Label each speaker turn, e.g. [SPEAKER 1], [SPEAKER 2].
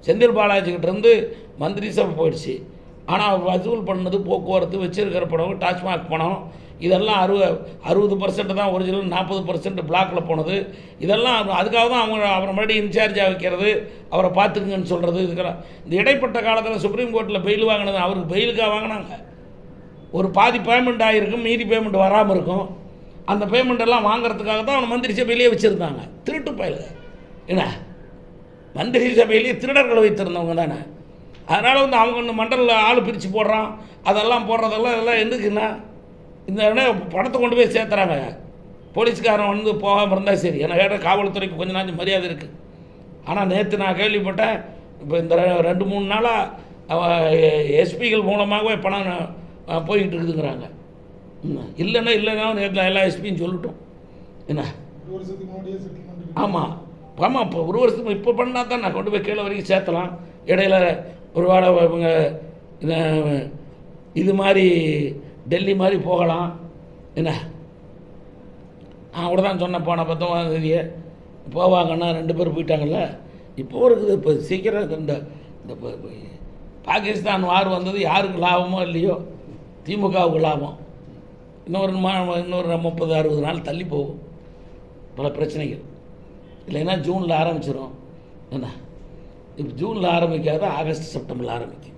[SPEAKER 1] செந்தில் பாலாஜிக்கிட்டேருந்து மந்திரி சபை போயிடுச்சு. ஆனால் வசூல் பண்ணது போக்குவரத்து, வச்சிருக்கிற பணம், டாஸ்மாக் பணம், இதெல்லாம் 60% தான் ஒரிஜினல், 40% பிளாக்கில் போனது. இதெல்லாம் அதுக்காக தான் அவரை மறுபடியும் இன்சார்ஜாக வைக்கிறது, அவரை பார்த்துக்குங்கன்னு சொல்கிறது. இதுக்கெல்லாம் இந்த இடைப்பட்ட காலத்தில் சுப்ரீம் கோர்ட்டில் பெயில் வாங்கினது அவருக்கு பெயிலுக்காக வாங்கினாங்க. ஒரு பாதி பேமெண்ட் ஆகிருக்கும், மீதி பேமெண்ட் வராமல் இருக்கும். அந்த பேமெண்ட்டெல்லாம் வாங்கிறதுக்காக தான் அவனை மந்திரி சபையிலேயே வச்சுருந்தாங்க. திருட்டு பயல் என்ன, மந்திரி சபையிலேயே திருடர்களை வைத்திருந்தவங்க தானே. அதனால் அவங்க இந்த மண்டலில் ஆள் பிரித்து போடுறான், அதெல்லாம் இதெல்லாம் எதுக்குன்னா இந்த பணத்தை கொண்டு போய் சேர்த்துறாங்க. போலீஸ்காரன் போகாமல் இருந்தால் சரி, ஏன்னா கேட்ட காவல்துறைக்கு கொஞ்சம் நாள் மரியாதை இருக்குது. ஆனால் நேற்று நான் கேள்விப்பட்டேன், இப்போ இந்த 2-3 நாளாக எஸ்பிகள் மூலமாகவே பணம் போய்கிட்டு இருக்குதுங்கிறாங்க. இல்லைன்னா நேற்று எல்லா எஸ்பியும் சொல்லட்டும் என்ன. ஆமாம் இப்போ ஒரு வருஷத்துக்கு இப்போ பண்ணால் தான் நான் கொண்டு போய் கீழே வரைக்கும் சேர்த்தலாம். இடையில ஒரு வேளை இவங்க இது மாதிரி டெல்லி மாதிரி போகலாம் என்ன. நான் கூட தான் சொன்னேன், போன 19ஆம் தேதியே போவாங்கன்னா 2 பேர் போயிட்டாங்கல்ல. இப்போ இருக்குது. இப்போ சீக்கிரம் இந்த பாகிஸ்தான் வார் வந்தது யாருக்கு லாபமோ இல்லையோ, திமுகவுக்கு லாபம். இன்னொரு 30-60 நாள் தள்ளி போகும் பல பிரச்சனைகள். இல்லைன்னா ஜூனில் ஆரம்பிச்சிடும் என்ன. இப்போ ஜூனில் ஆரம்பிக்காத, ஆகஸ்ட் செப்டம்பரில் ஆரம்பிக்கும்.